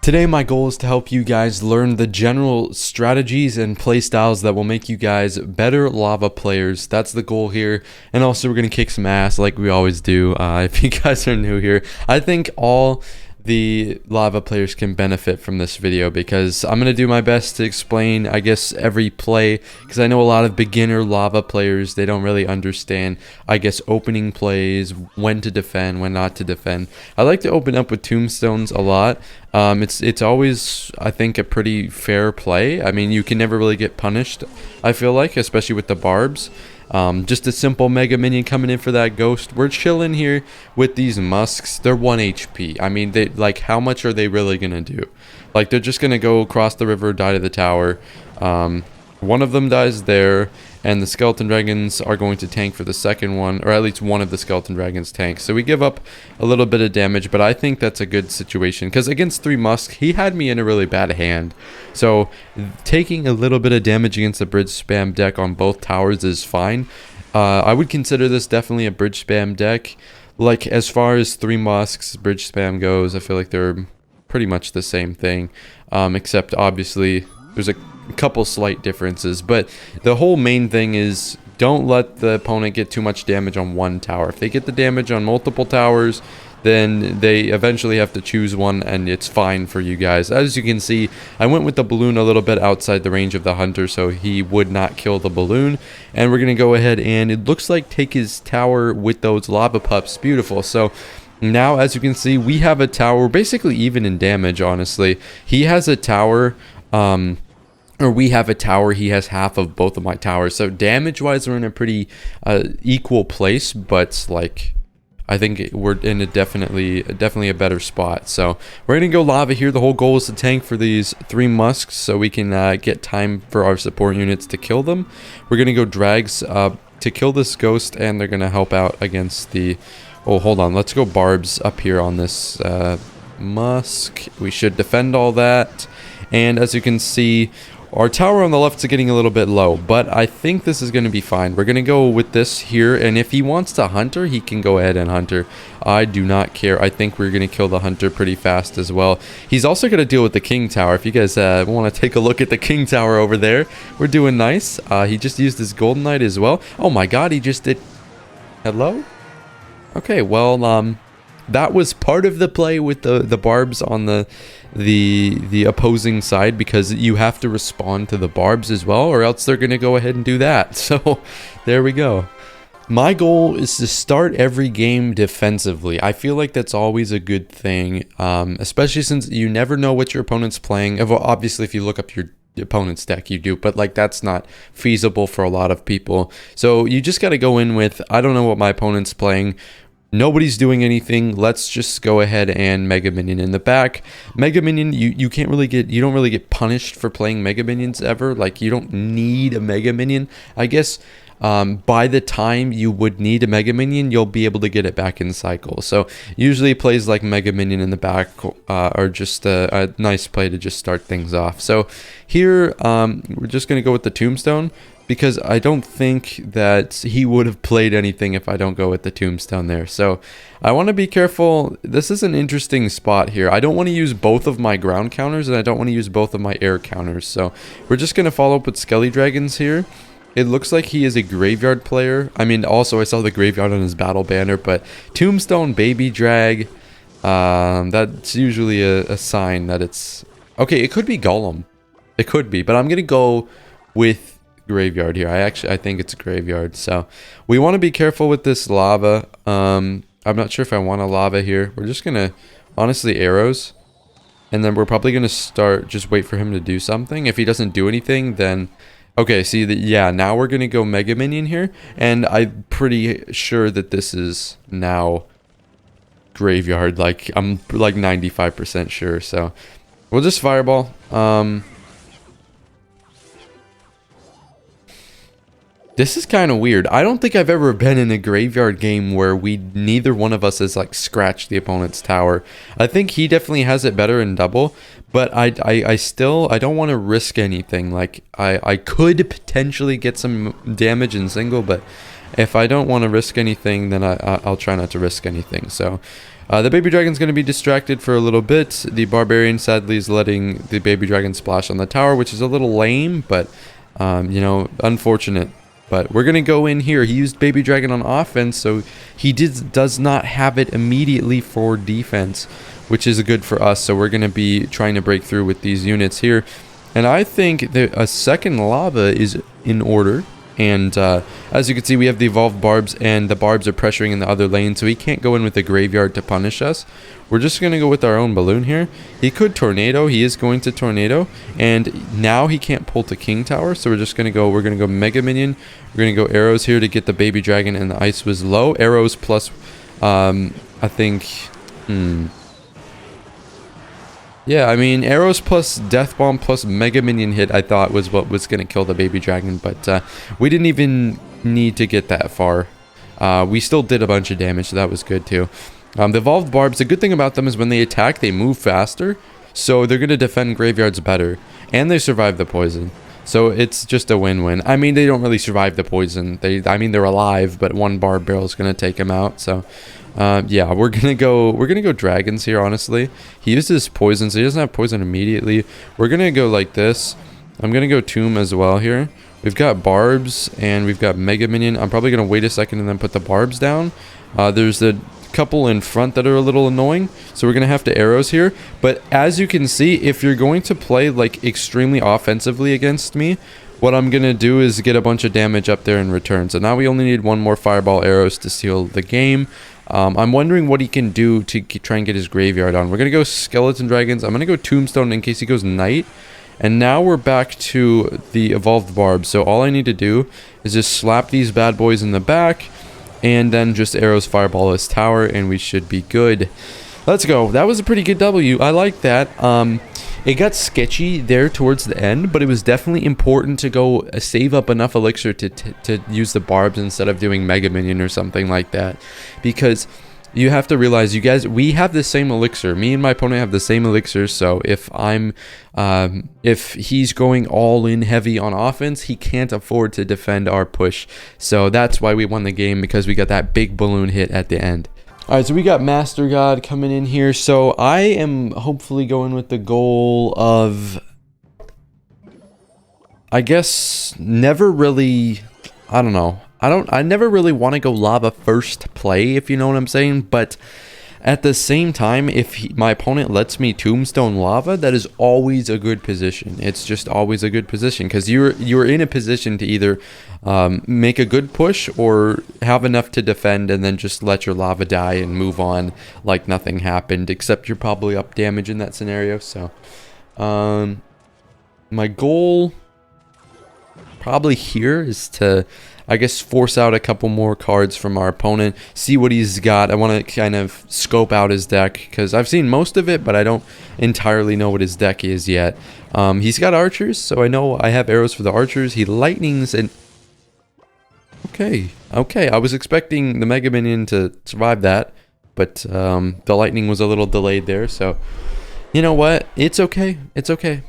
Today my goal is to help you guys learn the general strategies and play styles that will make you guys better lava players. That's the goal here. And also we're going to kick some ass like we always do. If you guys are new here, I think all the lava players can benefit from this video because I'm going to do my best to explain, I guess, every play, because I know a lot of beginner lava players, they don't really understand, I guess, opening plays, when to defend, when not to defend. I like to open up with tombstones a lot. It's always, I think, a pretty fair play. I mean, you can never really get punished, I feel like, especially with the barbs. Just a simple mega minion coming in for that ghost. We're chilling here with these musks. They're 1 HP. I mean, they, like, how much are they really gonna do? Like, they're just gonna go across the river, die to the tower. One of them dies there, and the skeleton dragons are going to tank for the second one, or at least one of the skeleton dragons tanks. So we give up a little bit of damage, but I think that's a good situation, because against 3 musks, he had me in a really bad hand. So taking a little bit of damage against the bridge spam deck on both towers is fine. I would consider this definitely a bridge spam deck. Like, as far as 3 musks bridge spam goes, I feel like they're pretty much the same thing, except obviously there's a couple slight differences, but the whole main thing is don't let the opponent get too much damage on one tower. If they get the damage on multiple towers, then they eventually have to choose one, and it's fine for you guys. As you can see, I went with the balloon a little bit outside the range of the hunter, so he would not kill the balloon. And we're gonna go ahead and, it looks like, take his tower with those lava pups. Beautiful. So now, as you can see, we have a tower basically even in damage. Honestly, he has a tower, or we have a tower, he has half of both of my towers. So damage wise, we're in a pretty equal place, but like, I think we're in a definitely a better spot. So we're gonna go lava here. The whole goal is to tank for these 3 musks so we can get time for our support units to kill them. We're gonna go drags to kill this ghost, and they're gonna help out against the, oh, hold on, let's go barbs up here on this musk. We should defend all that. And as you can see, our tower on the left is getting a little bit low, but I think this is going to be fine. We're going to go with this here, and if he wants to hunter, he can go ahead and hunter. I do not care. I think we're going to kill the hunter pretty fast as well. He's also going to deal with the king tower. If you guys want to take a look at the king tower over there, we're doing nice. He just used his golden knight as well. Oh my god, he just did... Hello? Okay, well, that was part of the play with the barbs on the opposing side, because you have to respond to the barbs as well, or else they're going to go ahead and do that. So there we go. My goal is to start every game defensively. I feel like that's always a good thing, especially since you never know what your opponent's playing. Obviously, if you look up your opponent's deck, you do, but like, that's not feasible for a lot of people. So you just got to go in with, I don't know what my opponent's playing. Nobody's doing anything. Let's just go ahead and Mega Minion in the back. Mega Minion, you don't really get punished for playing Mega Minions ever. Like, you don't need a Mega Minion. I guess by the time you would need a Mega Minion, you'll be able to get it back in cycle. So usually plays like Mega Minion in the back are just a nice play to just start things off. So here we're just going to go with the tombstone, because I don't think that he would have played anything if I don't go with the tombstone there. So I want to be careful. This is an interesting spot here. I don't want to use both of my ground counters, and I don't want to use both of my air counters. So we're just going to follow up with Skelly Dragons here. It looks like he is a graveyard player. I mean, also I saw the graveyard on his battle banner, but tombstone baby drag, that's usually a sign that it's... Okay, it could be golem. It could be, but I'm going to go with graveyard here. I think it's graveyard. So we want to be careful with this lava. I'm not sure if I want a lava here. We're just gonna, honestly, arrows, and then we're probably gonna start, just wait for him to do something. If he doesn't do anything, then okay, see that, yeah, now we're gonna go Mega Minion here, and I'm pretty sure that this is now graveyard. Like, I'm like 95% sure. So we'll just fireball. This is kind of weird. I don't think I've ever been in a graveyard game where neither one of us has like scratched the opponent's tower. I think he definitely has it better in double, but I don't want to risk anything. Like, I could potentially get some damage in single, but if I don't want to risk anything, then I'll try not to risk anything. So The baby dragon's going to be distracted for a little bit. The barbarian sadly is letting the baby dragon splash on the tower, which is a little lame, but you know, unfortunate. But we're going to go in here. He used baby dragon on offense, so he does not have it immediately for defense, which is good for us. So we're going to be trying to break through with these units here. And I think that a second lava is in order. And as you can see, we have the evolved barbs, and the barbs are pressuring in the other lane, so he can't go in with the graveyard to punish us. We're just going to go with our own balloon here. He could tornado. He is going to tornado. And now he can't pull to king tower, so we're just going to go, we're going to go mega minion. We're going to go arrows here to get the baby dragon, and the ice was low. Arrows plus, I think, yeah, I mean, arrows plus death bomb plus mega minion hit, I thought was what was going to kill the baby dragon, but we didn't even need to get that far. We still did a bunch of damage, so that was good too. The evolved barbs, the good thing about them is when they attack, they move faster, so they're going to defend graveyards better, and they survive the poison. So it's just a win-win. I mean, they don't really survive the poison. I mean, they're alive, but one barb barrel is going to take them out, so... yeah, we're gonna go dragons here, honestly. He uses poison, so he doesn't have poison immediately. We're gonna go like this. I'm gonna go tomb as well here. We've got barbs and we've got mega minion. I'm probably gonna wait a second and then put the barbs down. There's a couple in front that are a little annoying, so we're gonna have to arrows here. But as you can see, if you're going to play like extremely offensively against me, what I'm gonna do is get a bunch of damage up there in return. So now we only need one more fireball arrows to seal the game. I'm wondering what he can do to try and get his graveyard on. We're going to go skeleton dragons. I'm going to go tombstone in case he goes knight. And now we're back to the evolved barbs. So all I need to do is just slap these bad boys in the back. And then just arrows fireball his tower. And we should be good. Let's go. That was a pretty good W. I like that. It got sketchy there towards the end, but it was definitely important to go save up enough elixir to use the barbs instead of doing mega minion or something like that, because you have to realize, you guys, we have the same elixir. Me and my opponent have the same elixir, so if he's going all in heavy on offense, he can't afford to defend our push. So that's why we won the game, because we got that big balloon hit at the end. Alright, so we got Master God coming in here. So I am hopefully going with the goal of, I guess, never really, I don't know. I never really want to go lava first play, if you know what I'm saying. But at the same time, if my opponent lets me tombstone lava, that is always a good position. It's just always a good position, because you're in a position to either make a good push or have enough to defend and then just let your lava die and move on like nothing happened, except you're probably up damage in that scenario. So my goal probably here is to, I guess, force out a couple more cards from our opponent, see what he's got. I want to kind of scope out his deck, because I've seen most of it, but I don't entirely know what his deck is yet. He's got archers, so I know I have arrows for the archers. He lightnings and... Okay, I was expecting the Mega Minion to survive that, but the lightning was a little delayed there, so... You know what? It's okay. It's okay.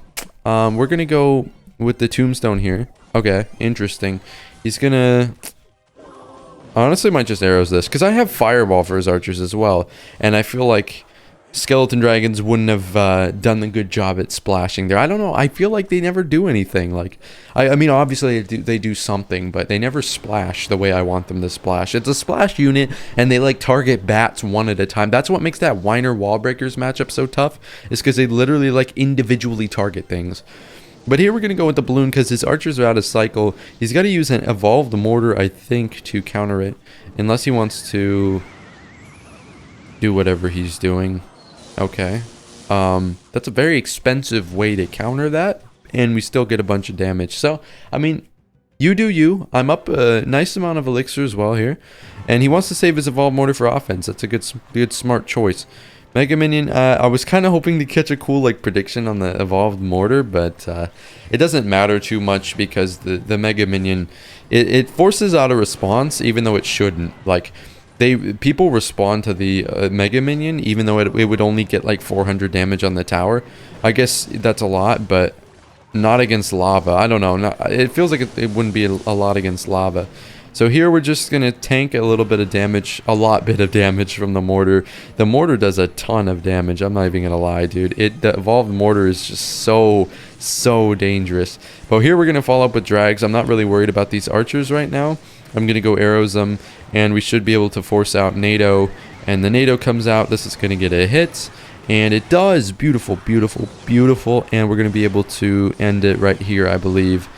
We're going to go with the tombstone here. Okay, interesting. He's gonna... Honestly, might just arrows this, because I have fireball for his archers as well, and I feel like skeleton dragons wouldn't have done the good job at splashing there. I don't know. I feel like they never do anything. Like, I mean, obviously they do something, but they never splash the way I want them to splash. It's a splash unit, and they like target bats one at a time. That's what makes that Whiner Wallbreakers matchup so tough, is because they literally like individually target things. But here we're going to go with the balloon because his archers are out of cycle. He's got to use an evolved mortar, I think, to counter it. Unless he wants to do whatever he's doing. Okay. That's a very expensive way to counter that. And we still get a bunch of damage. So, I mean, you do you. I'm up a nice amount of elixir as well here. And he wants to save his evolved mortar for offense. That's a good smart choice. Mega Minion, I was kind of hoping to catch a cool like prediction on the evolved mortar, but it doesn't matter too much because the Mega Minion, it forces out a response even though it shouldn't. Like people respond to the Mega Minion even though it would only get like 400 damage on the tower. I guess that's a lot, but not against lava. I don't know. It feels like it wouldn't be a lot against lava. So here we're just going to tank a little bit of damage, a lot bit of damage from the mortar. The mortar does a ton of damage. I'm not even going to lie, dude. The evolved mortar is just so dangerous. But here we're going to follow up with drags. I'm not really worried about these archers right now. I'm going to go arrows them, and we should be able to force out NATO. And the NATO comes out. This is going to get a hit. And it does. Beautiful, beautiful, beautiful. And we're going to be able to end it right here, I believe.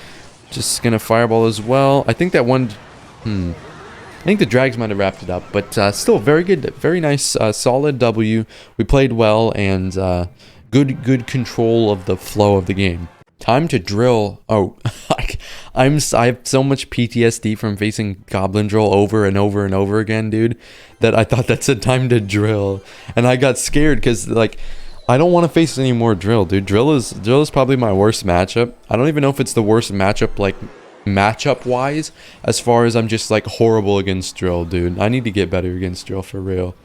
Just going to fireball as well. I think that one... I think the drags might have wrapped it up, but still very good, very nice, solid W. We played well, and good control of the flow of the game. Time to drill. Oh, I have so much PTSD from facing goblin drill over and over and over again, dude, that I thought that's a time to drill, and I got scared because like I don't want to face any more drill, dude. Drill is probably my worst matchup. I don't even know if it's the worst matchup like matchup wise, as far as I'm just like horrible against drill, dude. I need to get better against drill for real.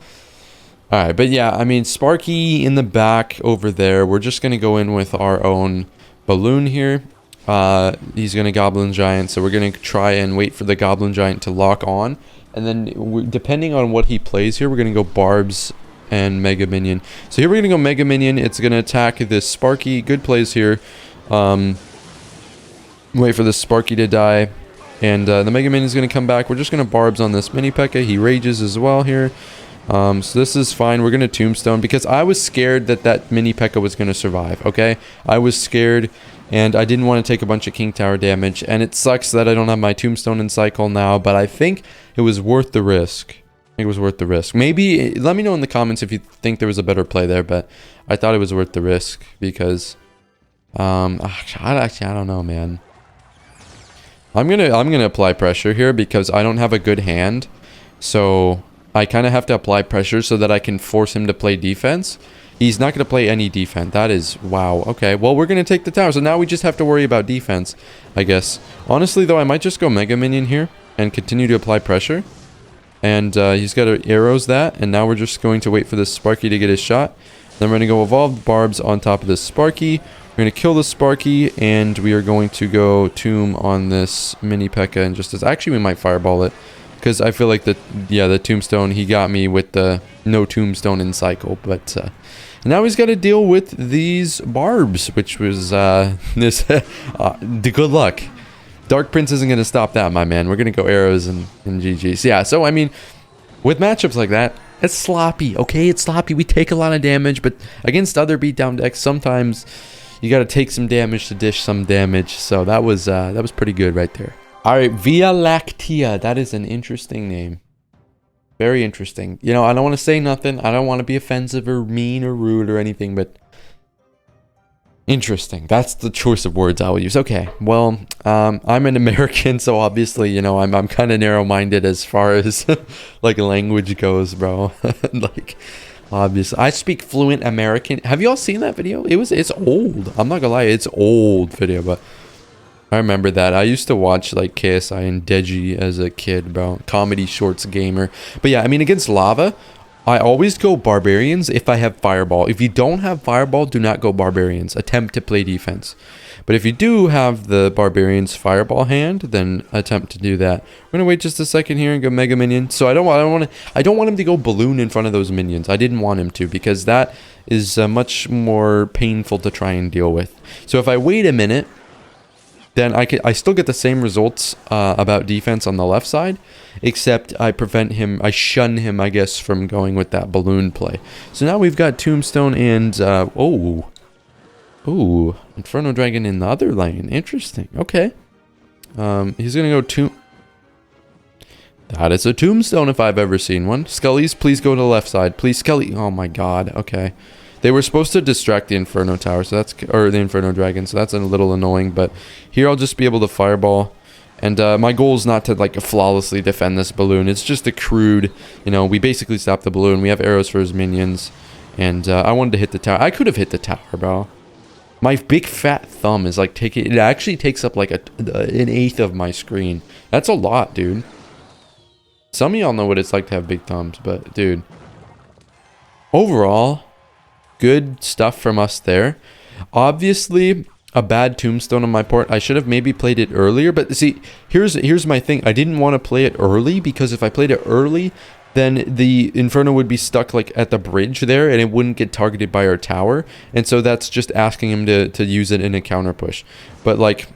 All right, but yeah, I mean Sparky in the back over there. We're just gonna go in with our own balloon here. He's gonna goblin giant, so we're gonna try and wait for the goblin giant to lock on, and then depending on what he plays here, we're gonna go barbs and mega minion. So here we're gonna go mega minion. It's gonna attack this Sparky. Good plays here. Wait for the Sparky to die, and the Mega Minion is going to come back. We're just going to barbs on this Mini P.E.K.K.A. He rages as well here. So this is fine. We're going to tombstone because I was scared that Mini P.E.K.K.A. was going to survive, okay? I was scared, and I didn't want to take a bunch of King Tower damage, and it sucks that I don't have my tombstone in cycle now, but I think it was worth the risk. I think it was worth the risk. Maybe, let me know in the comments if you think there was a better play there, but I thought it was worth the risk because, I don't know, man. I'm gonna apply pressure here because I don't have a good hand, so I kind of have to apply pressure so that I can force him to play defense. He's not gonna play any defense. That is wow. Okay, well we're gonna take the tower, so now we just have to worry about defense, I guess. Honestly though, I might just go Mega Minion here and continue to apply pressure. And he's got arrows that, and now we're just going to wait for this Sparky to get his shot. Then we're gonna go evolved barbs on top of this Sparky. We're going to kill the Sparky, and we are going to go tomb on this Mini P.E.K.K.A. and just as... Actually, we might fireball it, because I feel like the tombstone, he got me with the no tombstone in cycle, but now he's got to deal with these barbs, which was the good luck. Dark Prince isn't going to stop that, my man. We're going to go arrows and GG's. Yeah, so, I mean, with matchups like that, it's sloppy, okay? It's sloppy. We take a lot of damage, but against other beatdown decks, sometimes... you got to take some damage to dish some damage. So that was pretty good right there. All right, Via Lactea. That is an interesting name. Very interesting. You know, I don't want to say nothing. I don't want to be offensive or mean or rude or anything, but interesting. That's the choice of words I will use. Okay, well, I'm an American, so obviously, you know, I'm kind of narrow-minded as far as like language goes, bro. Like... obviously, I speak fluent American. Have you all seen that video? It's old. I'm not gonna lie, it's old video, but I remember that. I used to watch like KSI and Deji as a kid, bro. Comedy shorts gamer. But yeah, I mean against lava, I always go barbarians if I have fireball. If you don't have fireball, do not go barbarians. Attempt to play defense. But if you do have the barbarians fireball hand, then attempt to do that. We're gonna wait just a second here and go Mega Minion. So I don't want him to go balloon in front of those minions. I didn't want him to because that is much more painful to try and deal with. So if I wait a minute, then I still get the same results about defense on the left side, except I shun him, I guess, from going with that balloon play. So now we've got Tombstone and Ooh, Inferno Dragon in the other lane. Interesting. Okay. He's gonna go that is a tombstone if I've ever seen one. Skellies, please go to the left side. Please, Skelly. Oh my god. Okay. They were supposed to distract the Inferno Tower, so that's... or the Inferno Dragon, so that's a little annoying, but here I'll just be able to fireball. And my goal is not to, like, flawlessly defend this balloon. It's just a crude... you know, we basically stopped the balloon. We have arrows for his minions. And I wanted to hit the tower. I could have hit the tower, bro. My big fat thumb is like taking... it actually takes up like an eighth of my screen. That's a lot, dude. Some of y'all know what it's like to have big thumbs, but dude. Overall, good stuff from us there. Obviously, a bad tombstone on my part. I should have maybe played it earlier, but see, here's my thing. I didn't want to play it early because if I played it early, then the Inferno would be stuck like at the bridge there and it wouldn't get targeted by our tower. And so that's just asking him to use it in a counter push. But like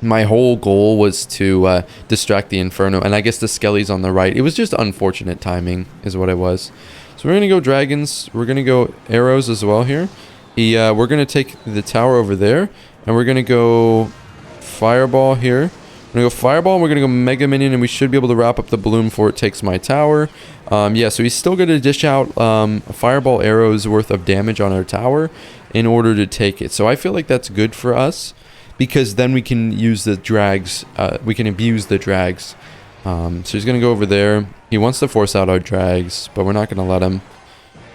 my whole goal was to distract the Inferno, and I guess the Skelly's on the right. It was just unfortunate timing is what it was. So we're going to go dragons. We're going to go arrows as well here. We're going to take the tower over there, and we're going to go fireball here. We're going to go fireball, and we're going to go mega minion, and we should be able to wrap up the balloon before it takes my tower. Yeah, so he's still going to dish out a fireball arrows worth of damage on our tower in order to take it. So I feel like that's good for us, because then we can use the drags. We can abuse the drags. So he's going to go over there. He wants to force out our drags, but we're not going to let him.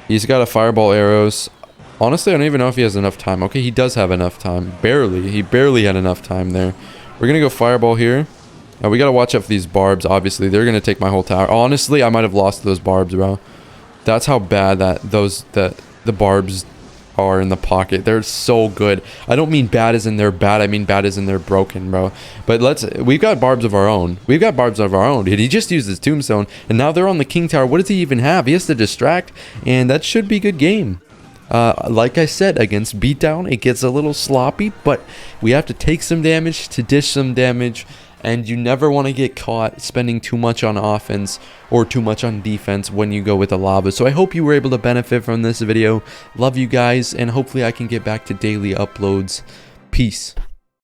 He's got a fireball arrows. Honestly, I don't even know if he has enough time. Okay, he does have enough time. Barely. He barely had enough time there. We're going to go fireball here. We got to watch out for these barbs, obviously. They're going to take my whole tower. Honestly, I might have lost those barbs, bro. That's how bad the barbs are in the pocket. They're so good. I don't mean bad as in they're bad. I mean bad as in they're broken, bro. But we've got barbs of our own. We've got barbs of our own, dude. He just used his tombstone, and now they're on the king tower. What does he even have? He has to distract, and that should be a good game. Like I said, against beatdown, it gets a little sloppy, but we have to take some damage to dish some damage, and you never want to get caught spending too much on offense or too much on defense when you go with the lava. So I hope you were able to benefit from this video. Love you guys, and hopefully I can get back to daily uploads. Peace.